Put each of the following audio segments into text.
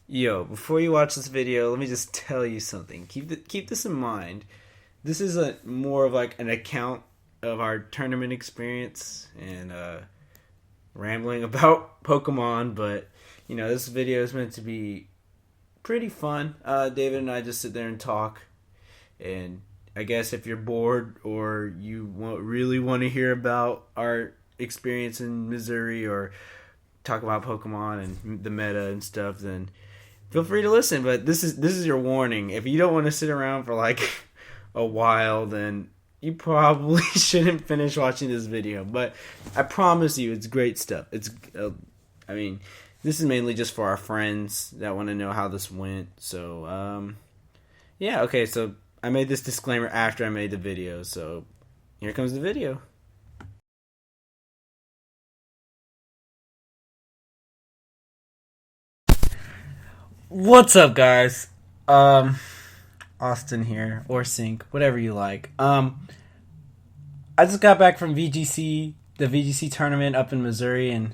Yo, before you watch this video, let me just tell you something. Keep this in mind. This is a more of like an account of our tournament experience and rambling about Pokemon, but this video is meant to be pretty fun. David and I just sit there and talk, and I guess if you're bored or you really want to hear about our experience in Missouri or talk about Pokemon and the meta and stuff, then feel free to listen. But this is your warning. If you don't want to sit around for like a while, then you probably shouldn't finish watching this video. But I promise you, it's great stuff. This is mainly just for our friends that want to know how this went. So, yeah, okay. So I made this disclaimer after I made the video. So here comes the video. What's up, guys? Austin here, or Sync, whatever you like. I just got back from VGC, the VGC tournament up in Missouri, and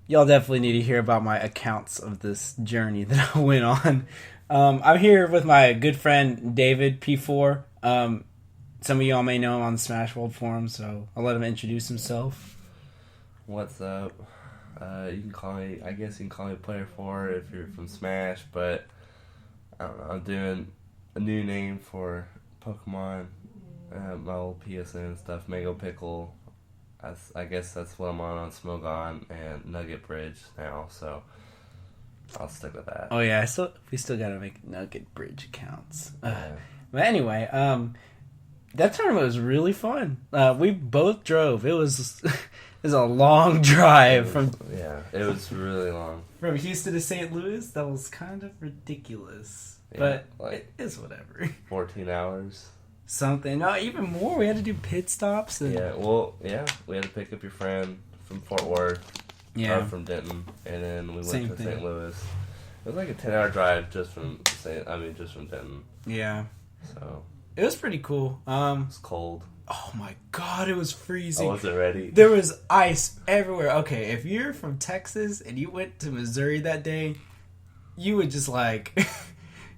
y'all definitely need to hear about my accounts of this journey that I went on. I'm here with my good friend David P4. Some of y'all may know him on the Smash World forum, so I'll let him introduce himself. What's up? You can call me, I guess you can call me Player 4 if you're from Smash, but I don't know, I'm doing a new name for Pokemon, my old PSN and stuff, mango-pickle. I guess that's what I'm on Smogon and Nugget Bridge now, so I'll stick with that. Oh yeah, we still gotta make Nugget Bridge accounts. Yeah. But anyway, that tournament was really fun. We both drove. It was a long drive it was really long. From Houston to St. Louis. That was kind of ridiculous, Yeah, but like it is whatever. 14 hours. Something. No, even more. We had to do pit stops. And... we had to pick up your friend from Fort Worth. Or from Denton, and then we went to St. Louis. It was like a 10-hour drive just from Denton. Yeah. So it was pretty cool. it was cold. Oh my god, it was freezing. I wasn't ready. There was ice everywhere. Okay, if you're from Texas and you went to Missouri that day, you would just like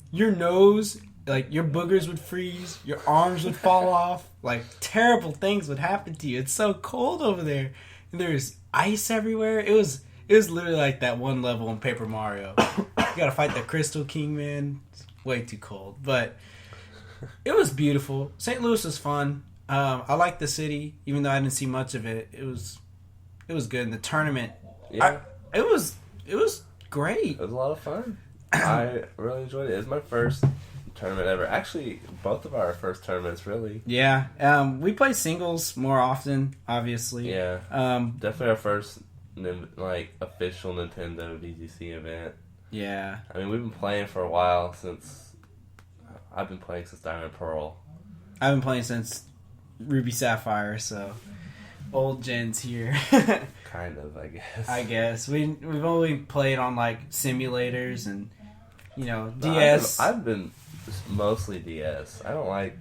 your nose, like your boogers would freeze, your arms would fall off, like terrible things would happen to you. It's so cold over there. And there's ice everywhere. It was literally like that one level in Paper Mario. You gotta fight the Crystal King, man. It's way too cold. But it was beautiful. St. Louis was fun. I liked the city, even though I didn't see much of it. It was good. And the tournament, it was great. It was a lot of fun. I really enjoyed it. It was my first tournament ever. Actually, both of our first tournaments, really. Yeah. We play singles more often, obviously. Yeah. Definitely our first official Nintendo VGC event. Yeah. I mean, we've been playing for a while I've been playing since Diamond and Pearl. I've been playing since Ruby Sapphire, so old gens here. Kind of, I guess. I guess we've only played on like simulators and DS. I've been mostly DS. I don't like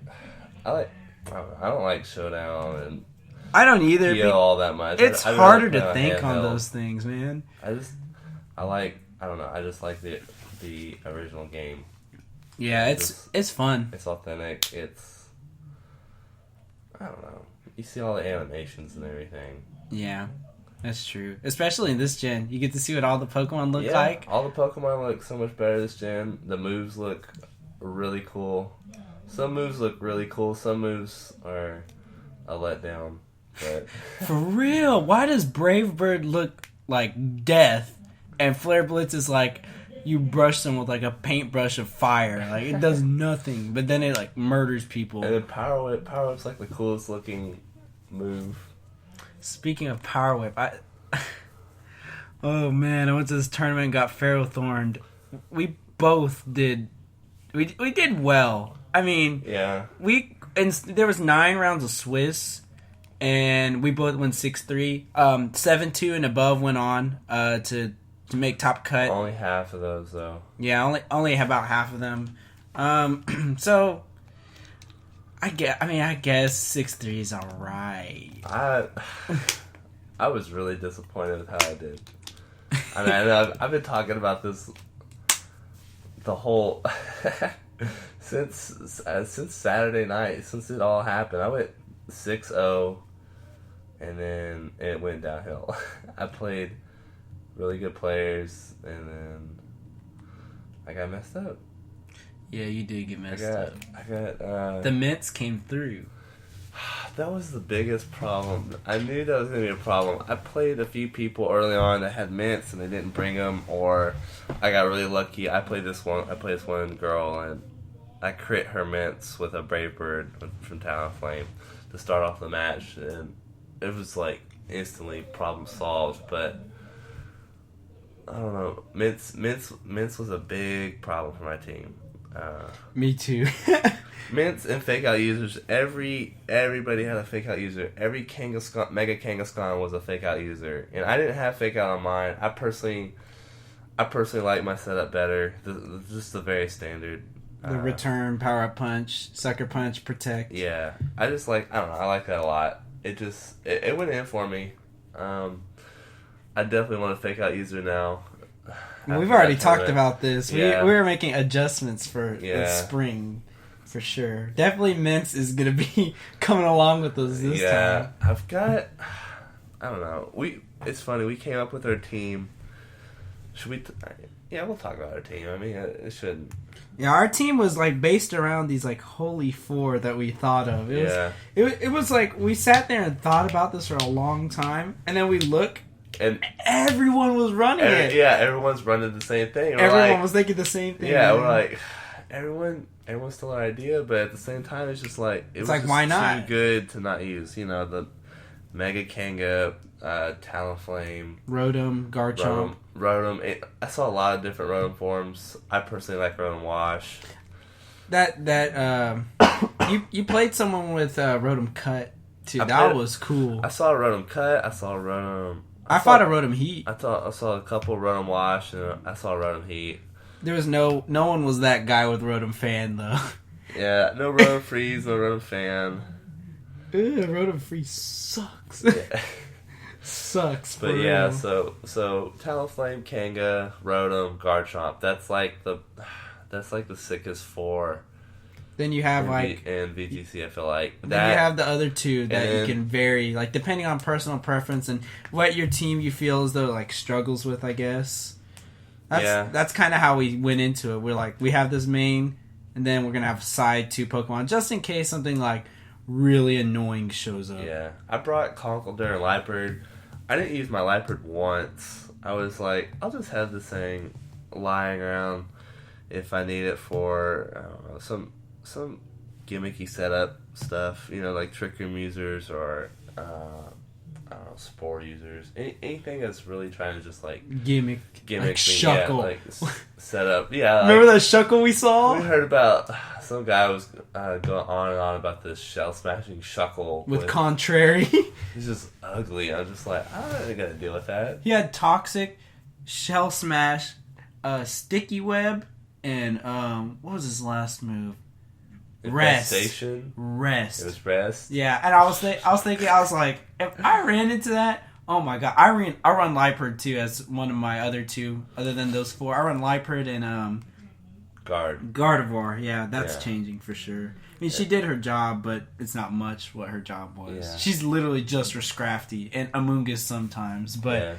Showdown and I don't either. All that much. It's I harder really to think on those things, man. I don't know. I just like the original game. Yeah, it's fun. It's authentic. I don't know. You see all the animations and everything. Yeah, that's true. Especially in this gen, you get to see what all the Pokemon look like. All the Pokemon look so much better this gen. The moves look really cool. Some moves look really cool. Some moves are a letdown. But for real, why does Brave Bird look like death, and Flare Blitz is like you brush them with like a paintbrush of fire? Like it does nothing, but then it like murders people. And then Power Whip's like the coolest looking move. Speaking of Power Whip, oh man, I went to this tournament and got Ferrothorned. We both did. We did well. I mean, yeah. There was 9 rounds of Swiss, and we both went 6-3. 7-2 and above went on to make top cut. Only half of those though. Yeah, only about half of them. So I guess 6-3 is alright. I was really disappointed with how I did. I mean, I've been talking about this the whole since Saturday night, since it all happened, I went 6-0, and then it went downhill. I played really good players, and then I got messed up. Yeah, you did get messed up. I got the Mence came through. That was the biggest problem. I knew that was going to be a problem. I played a few people early on that had Mence and they didn't bring them, or I got really lucky. I played this one girl, and I crit her Mence with a Brave Bird from Talonflame to start off the match, and it was like instantly problem solved. But I don't know. Mence was a big problem for my team. Me too. Mence and fake out users. Everybody had a fake out user. Every Mega Kangaskhan was a fake out user, and I didn't have fake out on mine. I personally like my setup better. Just the very standard. The return, power up punch, sucker punch, protect. Yeah, I don't know. I like that a lot. It went in for me. I definitely want a fake out user now. We've already talked about this. Yeah. We were making adjustments for the spring, for sure. Definitely Mence is going to be coming along with us this time. I've got... I don't know. It's funny. We came up with our team. Should we... we'll talk about our team. I mean, it shouldn't... Yeah, our team was like based around these like holy four that we thought of. It was like we sat there and thought about this for a long time, and then we look... And everyone was running it. Yeah, everyone's running the same thing. Everyone was thinking the same thing. Yeah, we're like, everyone stole our idea, but at the same time, it's just like it's like, why not? Too good to not use. You know, the Mega Kanga, Talonflame, Rotom, Garchomp. Rotom. I saw a lot of different Rotom forms. I personally like Rotom Wash. You played someone with Rotom Cut too. That was cool. I saw Rotom Cut. I saw Rotom. I fought a Rotom Heat. I saw a couple Rotom Wash, and I saw Rotom Heat. There was no one was that guy with Rotom Fan though. Yeah, no Rotom Freeze, no Rotom Fan. Rotom Freeze sucks. Yeah. Sucks. But yeah, so Talonflame, Kanga, Rotom, Garchomp. That's like the sickest four. Then you have in VGC, I feel like. Then you have the other two that you can vary, like depending on personal preference and what your team you feel as though like struggles with, I guess. That's kind of how we went into it. We're like, we have this main, and then we're gonna have side two Pokemon just in case something like really annoying shows up. Yeah, I brought Conkeldurr and Liepard. I didn't use my Liepard once. I was like, I'll just have this thing lying around if I need it for I don't know some gimmicky setup stuff, you know, like Trick Room users or I don't know, Spore users, anything that's really trying to just like gimmick like me, Shuckle. like set up. Yeah, remember that Shuckle we saw? We heard about some guy was going on and on about this shell smashing Shuckle with Contrary. He's just ugly. I'm just like, I'm not gonna deal with that. He had Toxic, Shell Smash, Sticky Web, and what was his last move? Rest. Rest. It was Rest. Yeah, and I was thinking, I was like, if I ran into that, oh my god, I run Liepard too as one of my other two, other than those four. I run Liepard and Gardevoir. Yeah, that's changing for sure. I mean, she did her job, but it's not much what her job was. Yeah. She's literally just Scrafty and Amoonguss sometimes, but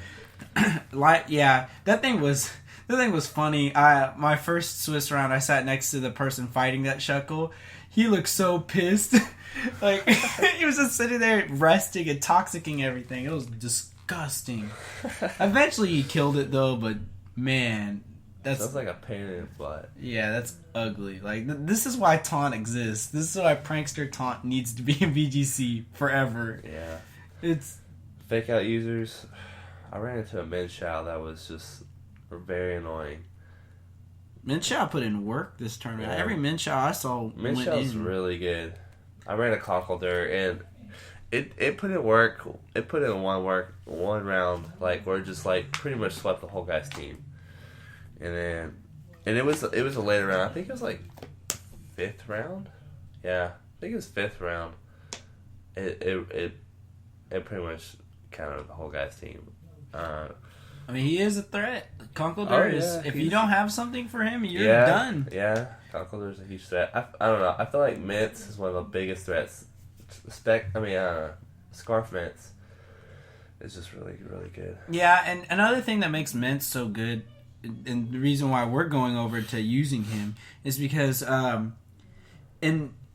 that thing was funny. My first Swiss round, I sat next to the person fighting that Shuckle. He looked so pissed. Like, he was just sitting there resting and toxicking everything. It was disgusting. Eventually he killed it though, but man, sounds like a pain in the butt. Yeah, that's ugly. Like, this is why Taunt exists. This is why Prankster Taunt needs to be in VGC forever. Yeah. It's... Fake out users. I ran into a Minshao that was just very annoying. Minshao put in work this tournament. Yeah. Every Minshao I saw Minshao's really good. I ran a Conkeldurr and it put in work. It put in one round, like where it just like pretty much swept the whole guy's team. And it was a later round. I think it was like 5th round. Yeah, I think it was 5th round. It pretty much counted the whole guy's team. I mean, he is a threat. Conkeldurr is. If you don't have something for him, you're done. Yeah, Conkeldurr's a huge threat. I don't know. I feel like Mence is one of the biggest threats. Scarf Mence is just really, really good. Yeah, and another thing that makes Mence so good, and the reason why we're going over to using him, is because, and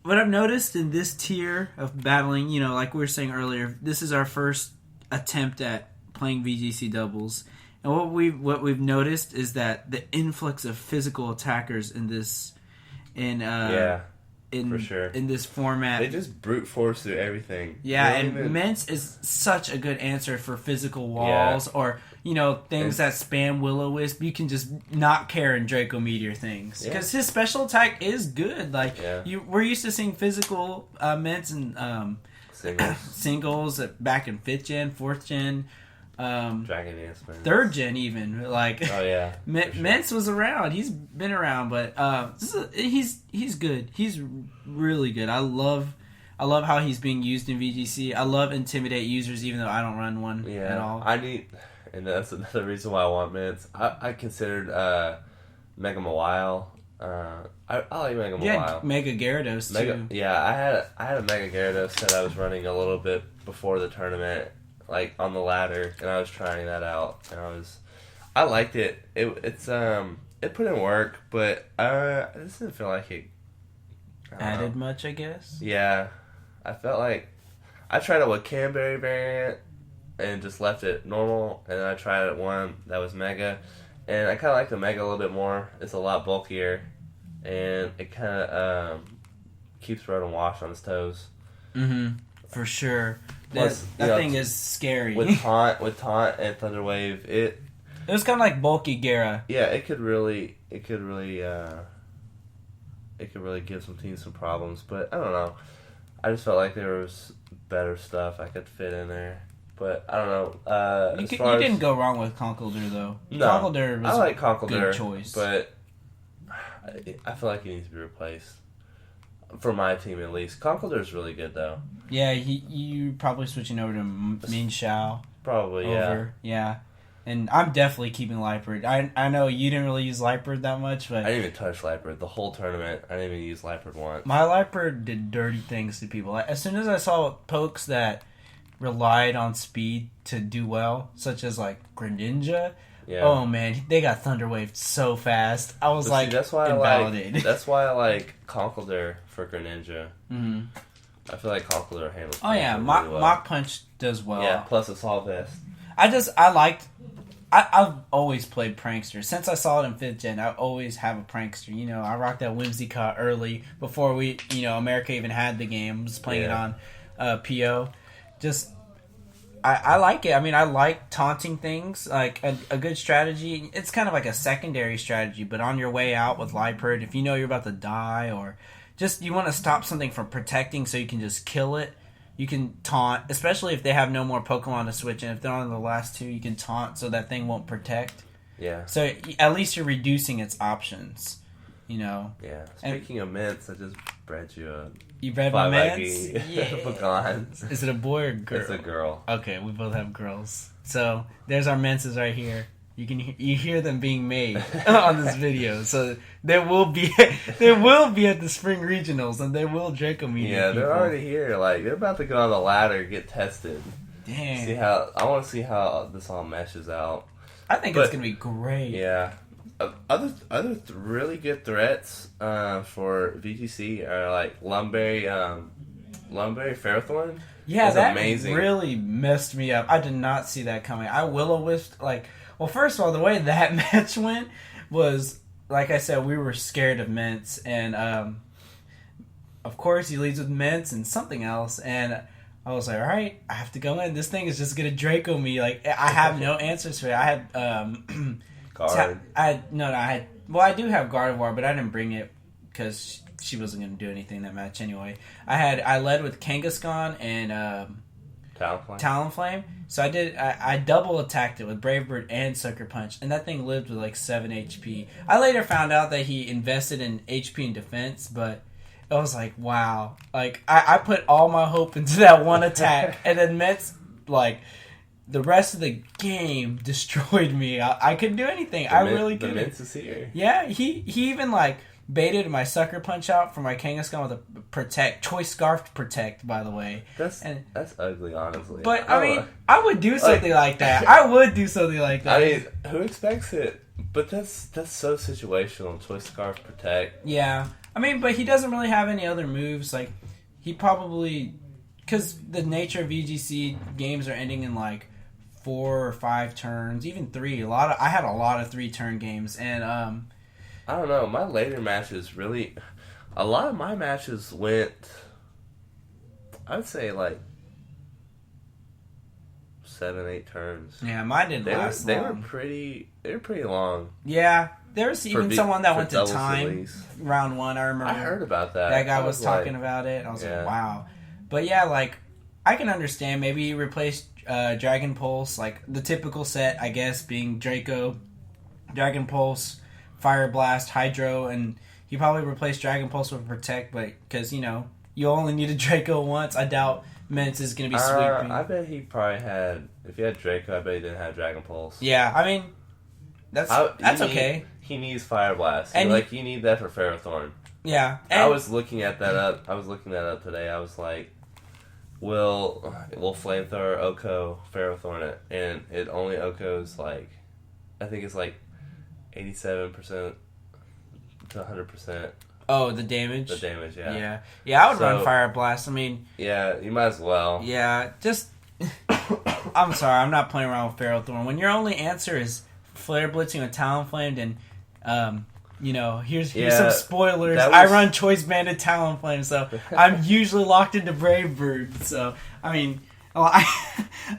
what I've noticed in this tier of battling, like we were saying earlier, this is our first attempt at playing VGC doubles. And what we've noticed is that the influx of physical attackers in this, for sure. In this format, they just brute force through everything. Yeah, and Mence is such a good answer for physical walls or things that spam Will-O-Wisp. You can just not care and Draco Meteor things because his special attack is good. Like we're used to seeing physical Mence and singles back in 5th gen, 4th gen. Dragon Dance, man. 3rd gen even Mence was around. He's been around, but he's good. He's really good. I love how he's being used in VGC. I love intimidate users, even though I don't run one at all. And that's another reason why I want Mence. I considered Mega Mawile. I like Mega Mawile. Mega Gyarados too. I had a Mega Gyarados that I was running a little bit before the tournament. Like on the ladder, and I was trying that out, and I liked it. It put in work, but I just didn't feel like it added much, I guess. Yeah, I felt like I tried it with Canberry variant and just left it normal, and then I tried it one that was Mega, and I kind of like the Mega a little bit more. It's a lot bulkier, and it kind of keeps Rotom Wash on his toes. Mm-hmm. For sure. Plus, that thing is scary. With taunt and Thunder Wave, it was kind of like bulky Gara. Yeah, it could really give some teams some problems. But I don't know. I just felt like there was better stuff I could fit in there. But I don't know. You didn't go wrong with Conkeldurr though. No, Conkeldurr was I like Conkeldurr, good choice. But I feel like he needs to be replaced. For my team, at least. Conkeldurr is really good, though. Yeah, you probably switching over to Min Xiao. Probably, yeah. And I'm definitely keeping Liepard. I know you didn't really use Liepard that much, but... I didn't even touch Liepard. The whole tournament, I didn't even use Liepard once. My Liepard did dirty things to people. As soon as I saw pokes that relied on speed to do well, such as, like, Greninja... Yeah. Oh man, they got Thunder Waved so fast. I was invalidated. That's why I like Conkeldurr for Greninja. Mm-hmm. I feel like Conkeldurr handles. Oh yeah, really well. Mach Punch does well. Yeah, plus it's all Vest. I've always played Prankster since I saw it in 5th gen. I always have a Prankster. I rocked that Whimsicott early before America even had the game. I was playing it on PO. I like it. I mean, I like taunting things. Like, a good strategy. It's kind of like a secondary strategy, but on your way out with Liepard, if you know you're about to die or just you want to stop something from protecting so you can just kill it, you can taunt, especially if they have no more Pokemon to switch in. If they're on the last 2, you can taunt so that thing won't protect. Yeah. So at least you're reducing its options, Yeah. Speaking of Mence, I just bred you a... You bred my Mence? Pecan. Is it a boy or girl? It's a girl. Okay, we both have girls. So there's our Mences right here. You hear them being made on this video. So there will be at the spring regionals, and they will Draco Meteor. Yeah, they're already here. Like they're about to go on the ladder, get tested. Damn. I want to see how this all meshes out. I think it's gonna be great. Yeah. Other really good threats for VGC are like Lumberry Ferrothorn. Yeah, that amazing. Really messed me up. I did not see that coming. I Will-O-Wisp first of all, the way that match went was, like I said, we were scared of Mence, and of course he leads with Mence and something else, and I was like, all right, I have to go in. This thing is just gonna Draco me. Like I have no answers for it. I had Guard. I do have Gardevoir, but I didn't bring it because she wasn't going to do anything in that match anyway. I led with Kangaskhan and Talonflame. So I double attacked it with Brave Bird and Sucker Punch, and that thing lived with like 7 HP. I later found out that he invested in HP and defense, but I was like, wow. Like I put all my hope into that one attack, and then Mence the rest of the game destroyed me. I couldn't do anything. I really couldn't. The Mence is here. Yeah, he even like baited my sucker punch out for my Kangaskhan with a protect choice scarf to protect. By the way, that's ugly, honestly. But I mean, I would do something like that. I would do something like that. I mean, who expects it? But that's so situational. Choice scarf protect. Yeah, I mean, but he doesn't really have any other moves. Like he probably because the nature of VGC games are ending in like 4 or 5 turns, even 3. I had a lot of 3-turn games, and I don't know. My later matches really, a lot of my matches went, I would say like 7, 8 turns. Yeah, mine didn't last long. They were pretty long. Yeah, there was even someone that went to time release. Round 1. I remember. I heard about that. That guy was talking about it. I was like, wow. But yeah, like I can understand. Maybe he replaced Dragon Pulse, like the typical set, I guess, being Draco, Dragon Pulse, Fire Blast, Hydro, and he probably replaced Dragon Pulse with Protect, but because, you know, you only need a Draco once, I doubt Mence is going to be sweeping. I bet he probably had, if he had Draco, I bet he didn't have Dragon Pulse. Yeah, I mean, that's okay. He needs Fire Blast. And you need that for Ferrothorn. Yeah. I was looking that up today. I was like, will Flamethrower Oko Ferrothorn it? And it only Oko's like, I think it's like 87% to 100%. Oh, the damage? The damage, yeah. Yeah. Yeah, I would run Fire Blast. I mean... Yeah, you might as well. Yeah, just... I'm sorry, I'm not playing around with Ferrothorn. When your only answer is Flare Blitzing with Talonflame, and, you know, here's some spoilers. I run Choice Banded Talonflame, so I'm usually locked into Brave Bird. So, I mean, a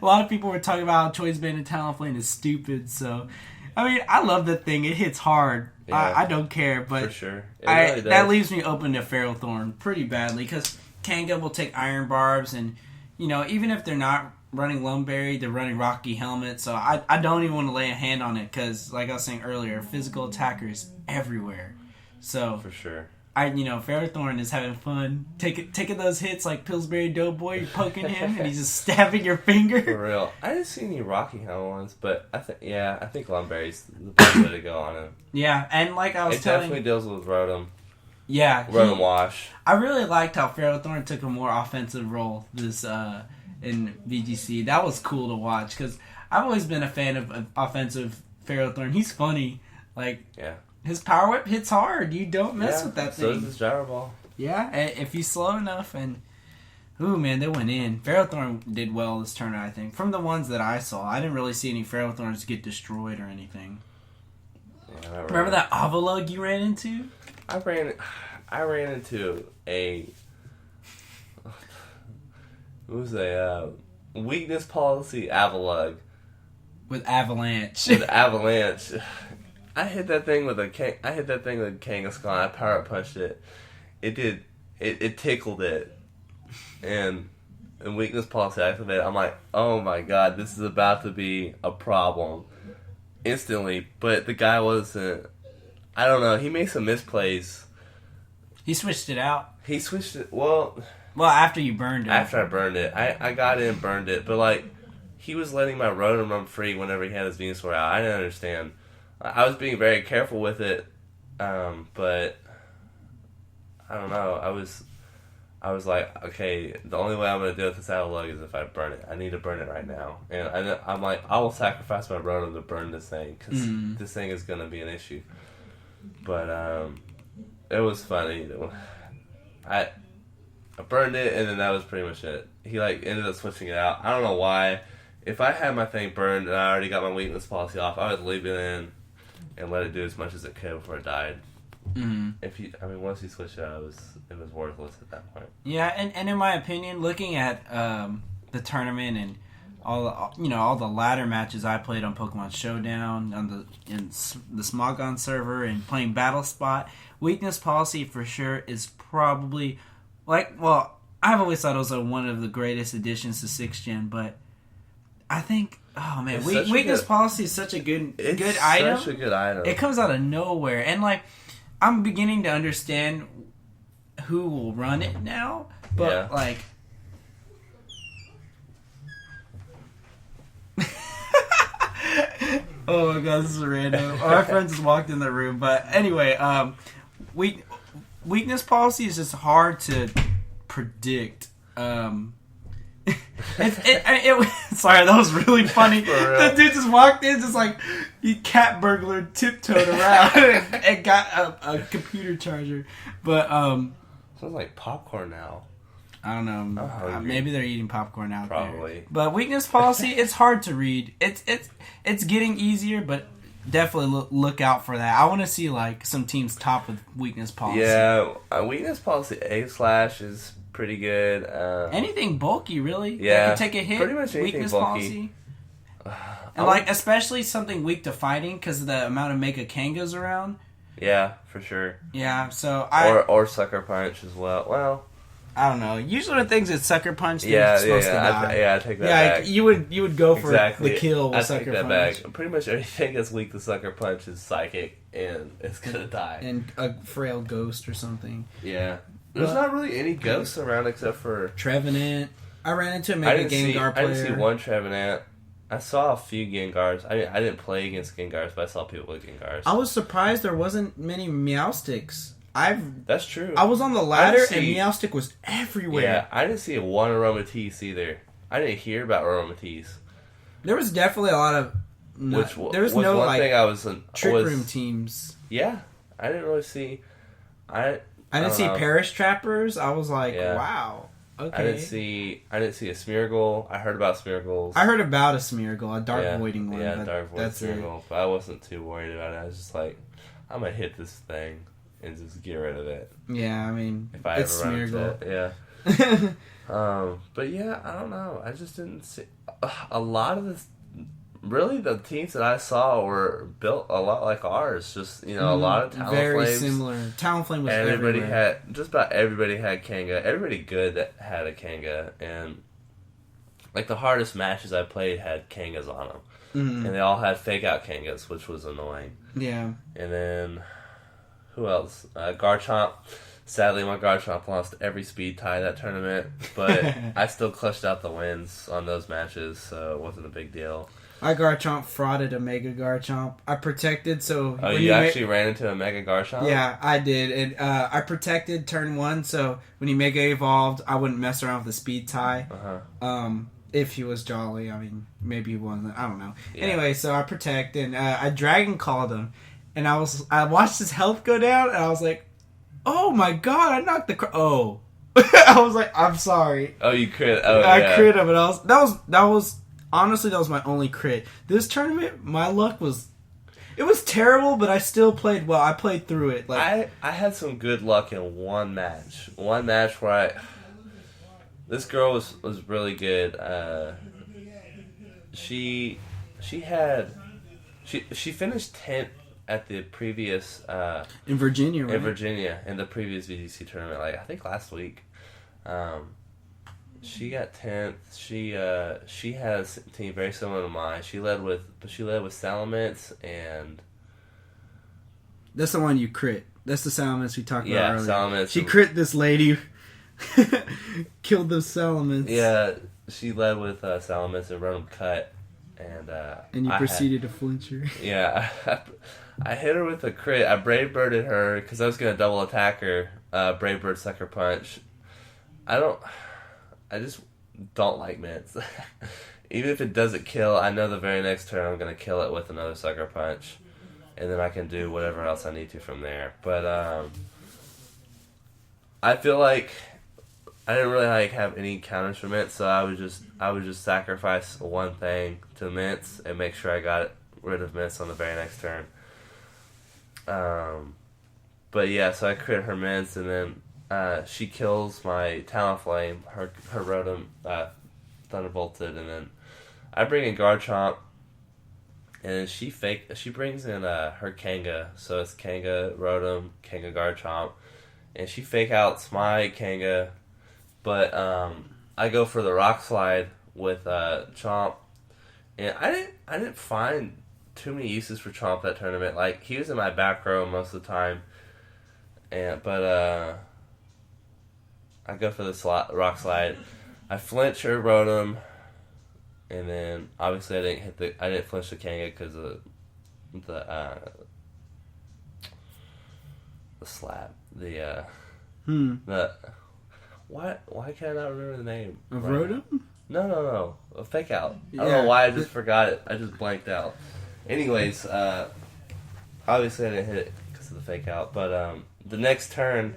lot of people were talking about how Choice Banded Talonflame is stupid, so... I mean, I love the thing. It hits hard. Yeah, I don't care, but for sure. That leaves me open to Ferrothorn pretty badly because Kanga will take Iron Barbs, and you know, even if they're not running Lumberry, they're running Rocky Helmet. So I don't even want to lay a hand on it because, like I was saying earlier, physical attackers everywhere. So for sure. Ferrothorn is having fun taking those hits like Pillsbury Doughboy. You're poking him and he's just stabbing your finger. For real, I didn't see any Rocky Helmet ones, but I think Lumberry's the best way to go on him. Yeah, and like I was it definitely deals with Rotom. Yeah, Rotom Wash. I really liked how Ferrothorn took a more offensive role this in VGC. That was cool to watch because I've always been a fan of offensive Ferrothorn. He's funny, like yeah. His Power Whip hits hard. You don't mess with that thing. So does his Gyro Ball. Yeah, if he's slow enough. And, ooh, man, they went in. Ferrothorn did well this turn, I think. From the ones that I saw, I didn't really see any Ferrothorns get destroyed or anything. Yeah, remember that Avalug you ran into? I ran into a... It was a weakness policy Avalug. With Avalanche. I hit that thing with Kangaskhan. I power punched it. It tickled it. And weakness policy activated. I'm like, oh my god, this is about to be a problem. Instantly. But the guy wasn't, I don't know, he made some misplays. He switched it out. He switched it, well, after you burned it. After I burned it. I got in and burned it. But like, he was letting my Rotom run free whenever he had his Venusaur out. I didn't understand. I was being very careful with it, but I don't know. I was like, okay, the only way I'm going to deal with this Avalug is if I burn it. I need to burn it right now. And I'm like, I will sacrifice my Rotom to burn this thing because this thing is going to be an issue. But it was funny. I burned it, and then that was pretty much it. He ended up switching it out. I don't know why. If I had my thing burned and I already got my weakness policy off, I would leave it in and let it do as much as it could before it died. Mm-hmm. Once you switched it out, it was worthless at that point. Yeah, and in my opinion, looking at the tournament and all the ladder matches I played on Pokemon Showdown in the Smogon server and playing Battle Spot, weakness policy for sure is probably I've always thought it was one of the greatest additions to 6th Gen, but I think, oh man, weakness policy is such a good item. Such a good item. It comes out of nowhere, and I'm beginning to understand who will run it now, but Oh my god, this is random. Our friends just walked in the room, but anyway, weakness policy is just hard to predict. Sorry, that was really funny. The dude just walked in, just like he cat burglared, tiptoed around, and got a computer charger. But sounds like popcorn now. I don't know. Maybe they're eating popcorn out there. Probably. But weakness policy, it's hard to read. It's getting easier, but definitely look out for that. I want to see like some teams top with weakness policy. Yeah, weakness policy A/ is pretty good. Anything bulky, really? Yeah, that can take a hit. Pretty much anything weakness bulky. Policy. And like especially something weak to fighting because of the amount of mega kangas around. Yeah, for sure. Yeah, so or sucker punch as well. Well, I don't know. Usually when things it's sucker punch, they're supposed to die. I take that back. You would go for the kill with sucker take that punch. back. Pretty much everything that's weak to sucker punch is psychic and it's gonna die. And a frail ghost or something. Yeah. There's not really any ghosts around except for Trevenant. I ran into a Mega Gengar player. I didn't see one Trevenant. I saw a few Gengars. I didn't play against Gengars, but I saw people with Gengars. I was surprised there wasn't many Meowstics. That's true. I was on the ladder and Meowstic was everywhere. Yeah, I didn't see one Aromatisse either. I didn't hear about Aromatisse. There was definitely a lot of... there was no one thing I was Trick Room teams. Yeah, I didn't really see... I didn't see Parish Trappers. I was like, wow. Okay. I didn't see a Smeargle. I heard about Smeargles. I heard about a Smeargle, a dark voiding one. Yeah, dark voiding Smeargle. But I wasn't too worried about it. I was just like, I'm gonna hit this thing and just get rid of it. Yeah, I mean, if I ever run into it, yeah. But yeah, I don't know. I just didn't see a lot of this. Really, the teams that I saw were built a lot like ours. Just a lot of Talonflames. Very similar. Talonflame was everywhere. Just about everybody had Kanga. Everybody good that had a Kanga, and like the hardest matches I played had Kangas on them, and they all had fake out Kangas, which was annoying. Yeah. And then who else? Garchomp. Sadly, my Garchomp lost every speed tie that tournament, but I still clutched out the wins on those matches, so it wasn't a big deal. My Garchomp frauded a Mega Garchomp. I protected, so... Oh, you actually ran into a Mega Garchomp? Yeah, I did. And I protected turn 1, so when he Mega Evolved, I wouldn't mess around with the speed tie. If he was Jolly. I mean, maybe he wasn't. I don't know. Yeah. Anyway, so I protect, and I Dragon Called him. And I watched his health go down, and I was like, oh my god, I knocked the... Oh. I was like, I'm sorry. Oh, you crit. Oh, I crit him, and that was... Honestly, that was my only crit. This tournament, my luck was... It was terrible, but I still played well. I played through it. I had some good luck in one match. One match where this girl was really good. She finished 10th at the previous... in Virginia, right? In Virginia, in the previous VGC tournament. I think last week. She got 10th. She has a team very similar to mine. She led with Salamence and... That's the one you crit. That's the Salamence we talked about earlier. Yeah, Salamence. She crit this lady. Killed the Salamence. Yeah, she led with Salamence and run him cut. And you proceeded to flinch her. Yeah, I hit her with a crit. I Brave Birded her because I was going to double attack her. Brave Bird Sucker Punch. I just don't like Mence. Even if it doesn't kill, I know the very next turn I'm going to kill it with another Sucker Punch. And then I can do whatever else I need to from there. But I feel like I didn't really have any counters for Mence, so I would just sacrifice one thing to Mence and make sure I got rid of Mence on the very next turn. But yeah, so I crit her Mence, and then she kills my Talonflame, her Rotom Thunderbolted, and then I bring in Garchomp, and she brings in her Kanga, so it's Kanga, Rotom, Kanga, Garchomp, and she fake outs my Kanga, but I go for the Rock Slide with Chomp, and I didn't find too many uses for Chomp that tournament. He was in my back row most of the time, but I go for the Rock Slide. I flinch her Rotom, and then obviously I didn't flinch the Kanga because the slap. The why can't I not remember the name? Of Rotom? No. A fake out. I don't know why I just forgot it. I just blanked out. Anyways, obviously I didn't hit it because of the fake out. But the next turn,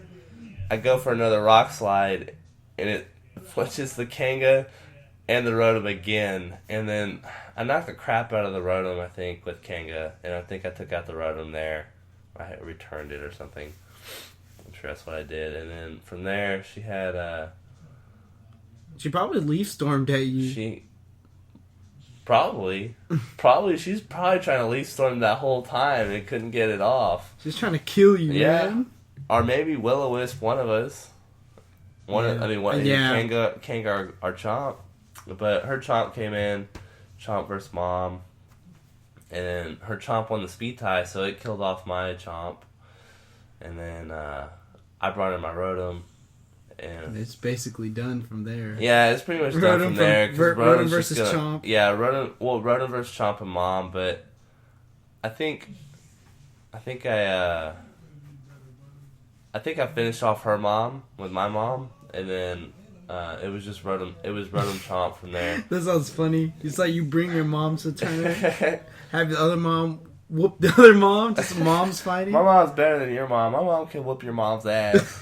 I go for another rock slide, and it flinches the Kanga and the Rotom again. And then I knocked the crap out of the Rotom, I think, with Kanga. And I think I took out the Rotom there. I returned it or something. I'm sure that's what I did. And then from there, she had... she probably leaf stormed at you. She's probably trying to leaf storm that whole time and couldn't get it off. She's trying to kill you, man. Or maybe Will-O-Wisp, one of us. Kanga our Chomp. But her Chomp came in, Chomp versus Mom. And then her Chomp won the speed tie, so it killed off my Chomp. And then I brought in my Rotom. And it's basically done from there. Yeah, it's pretty much done from there. Rotom versus Chomp. Yeah, Rotom versus Chomp and Mom, but I think I finished off her mom with my mom, and then it was just Rotom. It was Rotom Chomp from there. That sounds funny. It's like you bring your mom to the tournament, have the other mom whoop the other mom. Just moms fighting. My mom's better than your mom. My mom can whoop your mom's ass.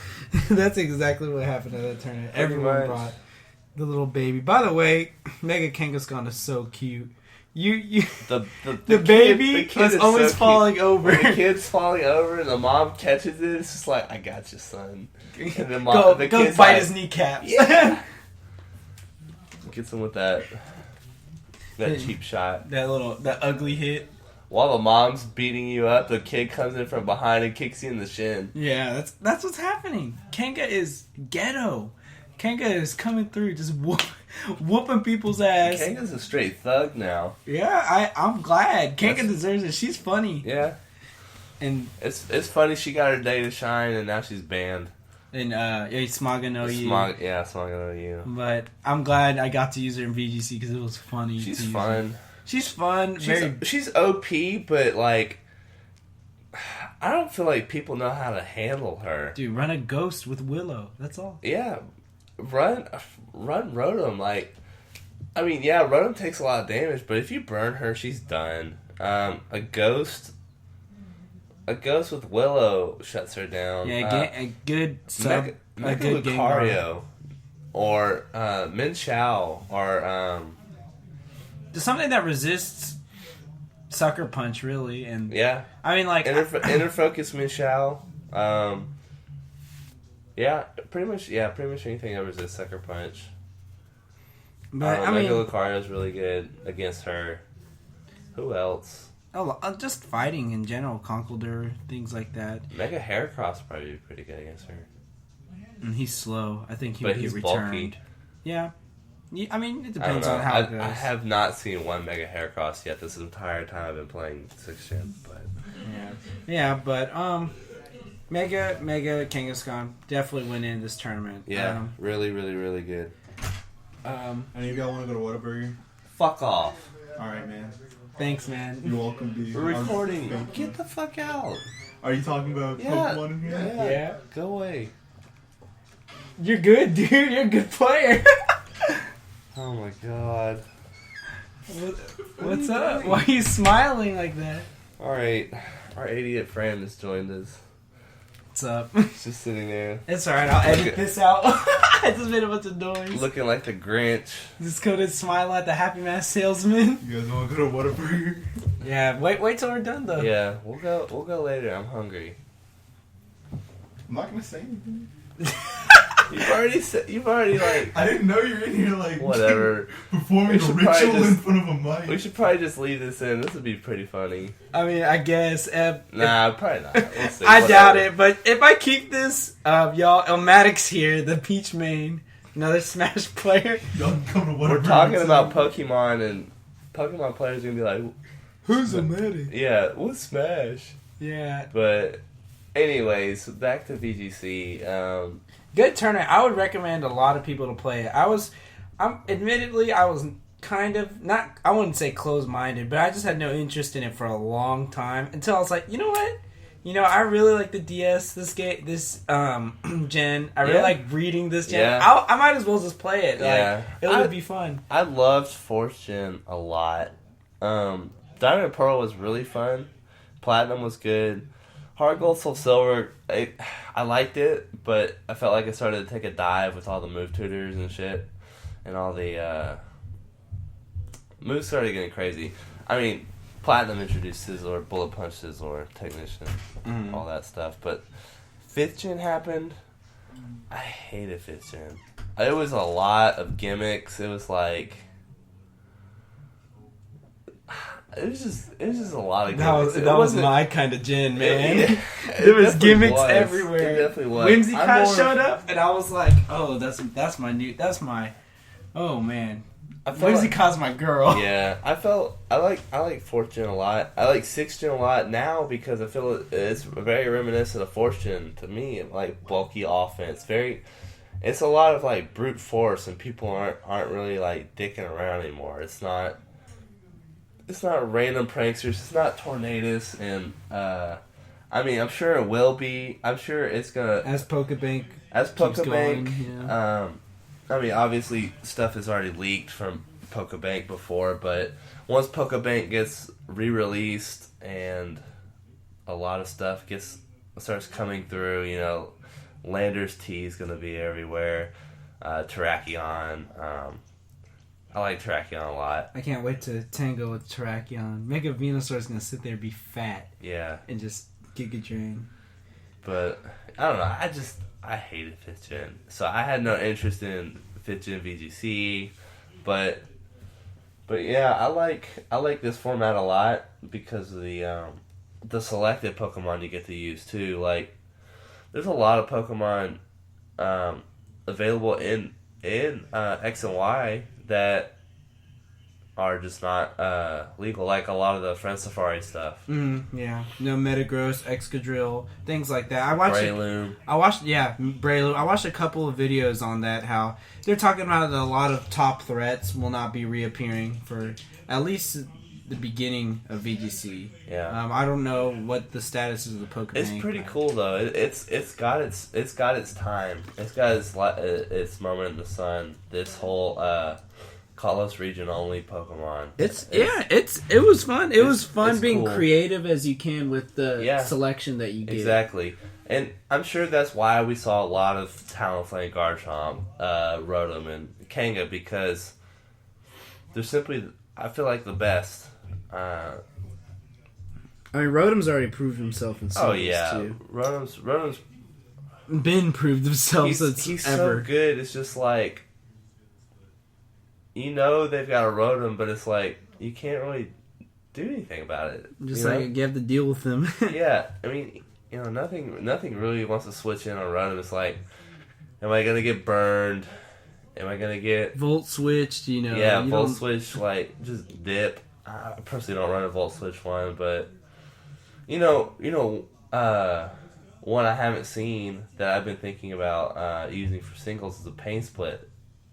That's exactly what happened at that tournament. Everyone brought the little baby. By the way, Mega Kangaskhan is so cute. The baby is always so falling over. The kid's falling over, and the mom catches it. It's just like, I got you, son. And then go bite like, his kneecaps. Yeah. Gets him with that cheap shot. That ugly hit. While the mom's beating you up, the kid comes in from behind and kicks you in the shin. Yeah, that's what's happening. Kanga is ghetto. Kanga is coming through, just whooping people's ass. Kanga's a straight thug now. Yeah, I'm glad. Kanga deserves it. She's funny. Yeah. And it's funny she got her day to shine, and now she's banned. And Smogon no you. Smogon no you. But I'm glad I got to use her in VGC because it was funny. She's fun. She's fun. She's OP, but like, I don't feel like people know how to handle her. Dude, run a ghost with Willow. That's all. Yeah, run Rotom. Like, I mean, yeah, Rotom takes a lot of damage, but if you burn her, she's done. A ghost with Willow shuts her down. Yeah, a good sub. A good Lucario, or Mence or something that resists Sucker Punch, really, and yeah. I mean, like Inner Focus Michelle. Yeah, pretty much anything that resists Sucker Punch. But Mega Lucario is really good against her. Who else? Oh, just fighting in general, Conkeldurr, things like that. Mega Heracross would probably be pretty good against her. And he's slow. I think he would get returned. Bulky. Yeah. I mean, it depends on how it goes. I have not seen one Mega Heracross yet this entire time I've been playing 6th Gen, but... Yeah, but, Mega Kangaskhan definitely went in this tournament. Yeah, really, really, really good. Any of y'all want to go to Whataburger? Fuck off. Alright, man. Thanks, man. You're welcome, dude. We're recording. Get the fuck out. Are you talking about Pokemon in here? Yeah. Go away. You're good, dude. You're a good player. Oh my god. What's up? Why are you smiling like that? Alright. Our idiot friend has joined us. What's up? He's just sitting there. It's alright, I'll edit this out. I just made a bunch of noise. Looking like the Grinch. Just couldn't smile at the Happy Mask salesman. You guys want to go to Whataburger? Yeah, wait till we're done though. Yeah, we'll go later. I'm hungry. I'm not gonna say anything. You've already like... I didn't know you were in here like... Whatever. Performing a ritual in front of a mic. We should probably just leave this in. This would be pretty funny. I mean, I guess. Nah, probably not. We'll see. I doubt it, but if I keep this, y'all, Elmatic's here, the Peach main, another Smash player. Y'all can come to Whataburger. We're talking about Pokemon, and Pokemon players are going to be like... Who's Elmatic? Yeah, what's Smash? Yeah. But, anyways, back to VGC. Good tournament. I would recommend a lot of people to play it. Admittedly, I was kind of not. I wouldn't say closed-minded, but I just had no interest in it for a long time until I was like, you know what? I really like the DS. This game, this gen. I really like reading this gen. Yeah. I might as well just play it. Yeah. Like, it would be fun. I loved 4th Gen a lot. Diamond and Pearl was really fun. Platinum was good. Hard Gold, Soul Silver, I liked it, but I felt like it started to take a dive with all the move tutors and shit. And all the moves started getting crazy. I mean, Platinum introduced Sizzler, Bullet Punch Sizzler, Technician, all that stuff. But 5th Gen happened. I hated 5th Gen. It was a lot of gimmicks. It was like... It was just a lot of gimmicks. That was my kind of gen, man. There There was gimmicks everywhere. It definitely was. Whimsicott showed up, and I was like, "Oh, that's my." Oh man, Whimsicott's my girl. Yeah, I like 4th Gen a lot. I like 6th Gen a lot now because I feel it's very reminiscent of 4th Gen to me. Like bulky offense, it's a lot of like brute force, and people aren't really like dicking around anymore. It's not random pranksters. It's not Tornadus, and I mean, I'm sure it will be. I'm sure it's gonna As Pokebank. Yeah. I mean, obviously, stuff is already leaked from Pokebank before, but once Pokebank gets re-released and a lot of stuff starts coming through, Lander's T is gonna be everywhere. Terrakion. I like Terrakion a lot. I can't wait to tango with Terrakion. Mega Venusaur's gonna sit there and be fat. Yeah. And just Giga Drain. But, I don't know. I hated 5th Gen. So I had no interest in 5th Gen VGC. But yeah, I like this format a lot because of the selected Pokemon you get to use too. Like, there's a lot of Pokemon available in X and Y that are just not legal, like a lot of the Friend Safari stuff. Yeah. Metagross, Excadrill, things like that. Breloom. Breloom. I watched a couple of videos on that, how they're talking about that a lot of top threats will not be reappearing for at least the beginning of VGC. Yeah. I don't know what the status is of the Pokemon. It's pretty cool though. It's got its time. It's got its moment in the sun. This whole Kalos region only Pokemon. It was fun. It was fun being cool. creative as you can with the selection that you get. Exactly. And I'm sure that's why we saw a lot of Talonflame, Garchomp, Rotom, and Kanga, because they're simply, I feel like, the best. I mean, Rotom's already proved himself in Singles, too. Rotom's been proved himself since he's ever. so good. It's just like, they've got a Rotom, but it's like you can't really do anything about it. Just like you have to deal with them. Yeah, I mean, nothing really wants to switch in on Rotom. It's like, am I gonna get burned? Am I gonna get Volt switched? Yeah, Volt switch. Like, just dip. I personally don't run a Volt switch one, but one I haven't seen that I've been thinking about using for singles is a Pain Split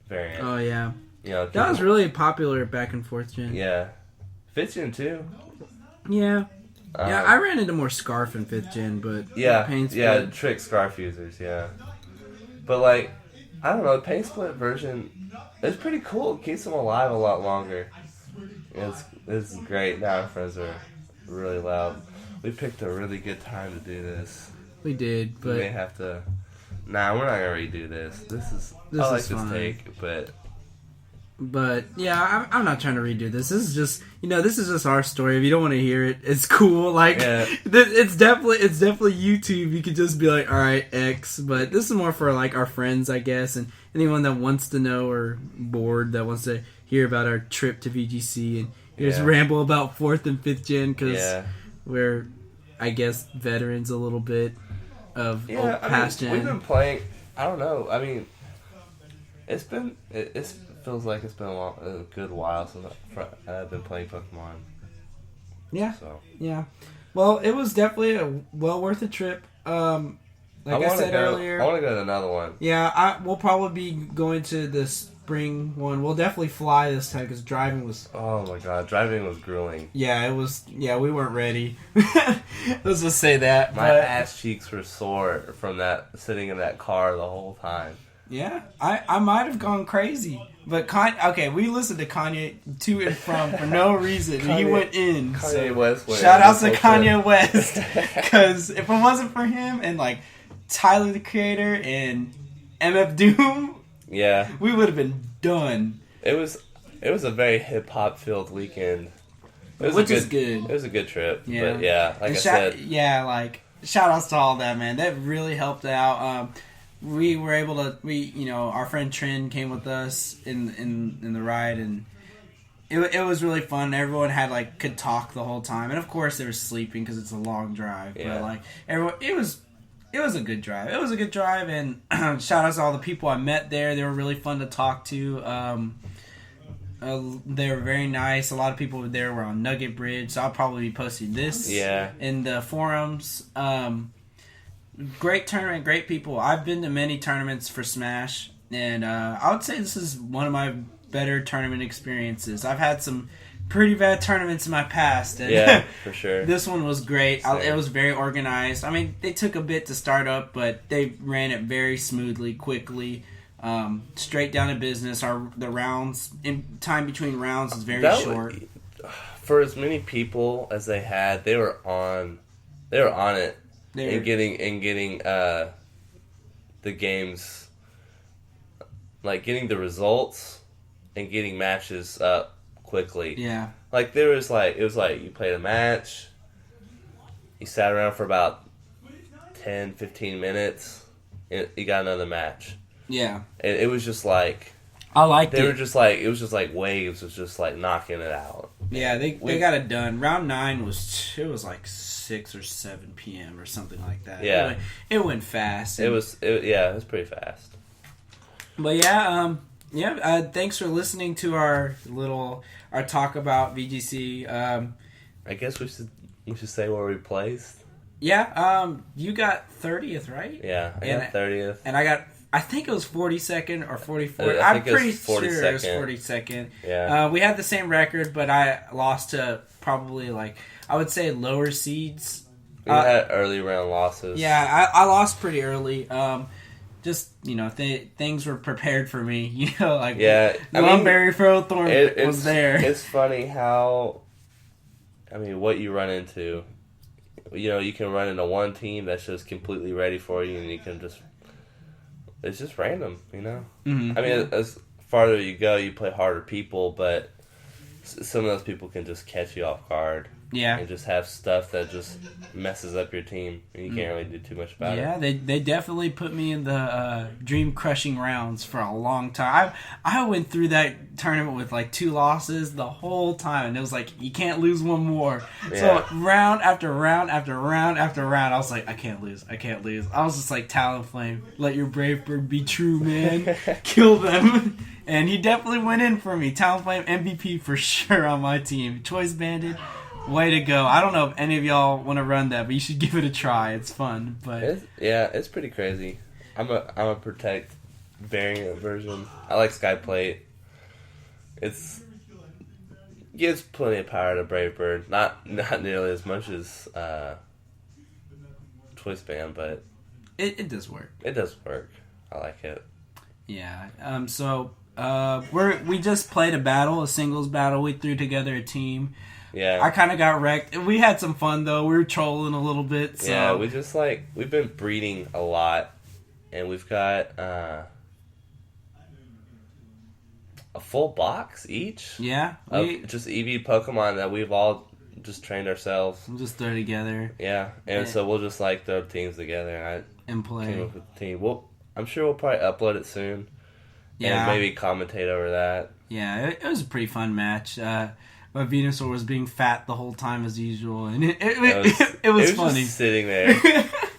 variant. Oh yeah. That was really popular back in 4th Gen. Yeah. 5th Gen too. Yeah. I ran into more Scarf in 5th Gen, but Pain Split. Trick Scarf users, yeah. But like, I don't know, the Pain Split version, it's pretty cool. It keeps them alive a lot longer. It's great. Now our friends are really loud. We picked a really good time to do this. We did, but... We may have to... Nah, we're not going to redo this. I like this take, but... But, yeah, I'm not trying to redo this. This is just our story. If you don't want to hear it, it's cool. Like, it's definitely YouTube. You could just be like, alright, X. But this is more for, like, our friends, I guess, and anyone that wants to know or bored that wants to hear about our trip to VGC and just ramble about 4th and 5th Gen, because we're, I guess, veterans a little bit of past gen. We've been playing, I don't know, I mean, it feels like it's been a good while since I've been playing Pokemon. Yeah. So. Yeah. Well, it was definitely well worth a trip. Like I said earlier, I want to go to another one. Yeah, we'll probably be going to this bring one. We'll definitely fly this time because driving was. Oh my god, driving was grueling. Yeah, it was. Yeah, we weren't ready. Let's just say that. My ass cheeks were sore from that sitting in that car the whole time. Yeah, I might have gone crazy. But we listened to Kanye to and from for no reason. He went in. Kanye West went shout out to Kanye West. Because if it wasn't for him and like Tyler the Creator and MF Doom, yeah, we would have been done. It was a very hip hop filled weekend. Which is good. It was a good trip. Yeah. But yeah, like I said. Yeah, like shout outs to all that, man. That really helped out. We were able to, our friend Trin came with us in the ride, and it was really fun. Everyone could talk the whole time, and of course they were sleeping because it's a long drive. Yeah. But everyone, it was a good drive. It was a good drive, and shout out to all the people I met there. They were really fun to talk to. They were very nice. A lot of people there were on Nugget Bridge, so I'll probably be posting this in the forums. Great tournament, great people. I've been to many tournaments for Smash, and I would say this is one of my better tournament experiences. I've had some pretty bad tournaments in my past, and yeah, for sure. This one was great. It was very organized. I mean, they took a bit to start up, but they ran it very smoothly, quickly, straight down to business. The rounds, in time between rounds, is very short. For as many people as they had, they were on it. And getting the games, like getting the results and getting matches up quickly. Yeah. Like it was like you played a match, you sat around for about 10, 15 minutes, and you got another match. Yeah. And it was just like I liked it. They were just like it was just like waves was just like knocking it out. Yeah, they got it done. Round 9 was like 6 or 7 p.m. or something like that. Yeah, it went fast. It was pretty fast. But thanks for listening to our talk about VGC. I guess we should say where we placed. Yeah, you got 30th, right? Yeah, I got 30th, and I think it was 42nd or 44th. I'm pretty sure it was 42nd. Yeah. We had the same record, but I lost to probably I would say lower seeds. We had early round losses. Yeah, I lost pretty early. Just things were prepared for me. Lumberry Throwthorn was there. It's funny how, what you run into. You can run into one team that's just completely ready for you, and you can just. It's just random, Mm-hmm. As farther you go, you play harder people, but some of those people can just catch you off guard. Yeah. And just have stuff that just messes up your team, and you can't really do too much about it. Yeah, they definitely put me in the dream-crushing rounds for a long time. I went through that tournament with 2 losses the whole time, and it was you can't lose one more. Yeah. So round after round after round after round, I was I can't lose. I was just Talonflame, let your brave bird be true, man. Kill them. And he definitely went in for me. Talonflame MVP for sure on my team. Choice Bandit. Way to go. I don't know if any of y'all want to run that, but you should give it a try. It's fun. But it's pretty crazy. I'm a protect variant version. I like Skyplate. It gives plenty of power to Brave Bird. Not nearly as much as Choice Band, but it does work. It does work. I like it. Yeah. We just played a singles battle. We threw together a team. Yeah. I kind of got wrecked. We had some fun, though. We were trolling a little bit. So. Yeah, we've been breeding a lot, and we've got a full box each. Yeah. Of just EV Pokemon that we've all just trained ourselves. We'll just throw together. Yeah, and so we'll just throw teams together and play. Team up with the team. I'm sure we'll probably upload it soon. Yeah. And maybe commentate over that. Yeah, it was a pretty fun match. But Venusaur was being fat the whole time as usual, and it was funny. Just sitting there,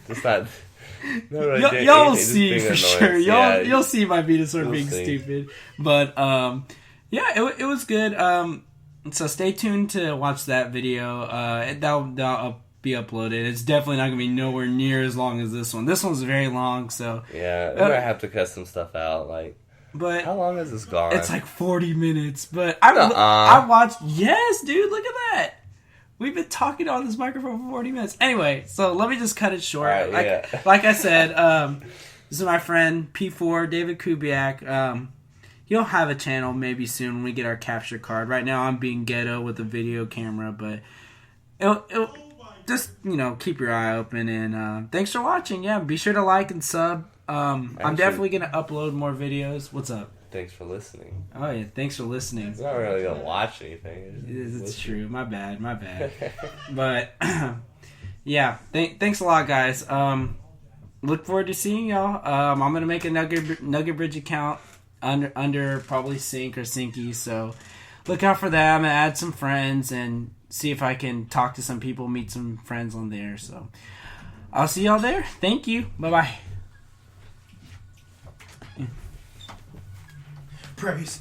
just not. Y'all see for sure. You'll see my Venusaur being stupid, but it was good. So stay tuned to watch that video. That'll be uploaded. It's definitely not gonna be nowhere near as long as this one. This one's very long, so yeah, we might have to cut some stuff out. But How long is this gone? it's like 40 minutes. But Nuh-uh. I watched. Yes, dude. Look at that. We've been talking on this microphone for 40 minutes. Anyway, so let me just cut it short. All right, Like I said, this is my friend P4, David Kubiak. He'll have a channel maybe soon when we get our capture card. Right now I'm being ghetto with a video camera, but it'll just, keep your eye open. And thanks for watching. Yeah, be sure to like and sub. I'm definitely going to upload more videos. What's up? Thanks for listening. Oh, yeah. Thanks for listening. It's not really going to watch anything. It's true. My bad. But, yeah. Thanks a lot, guys. Look forward to seeing y'all. I'm going to make a Nugget Bridge account under probably Sync or Syncy. So look out for that. I'm going to add some friends and see if I can talk to some people, meet some friends on there. So I'll see y'all there. Thank you. Bye-bye. Praise.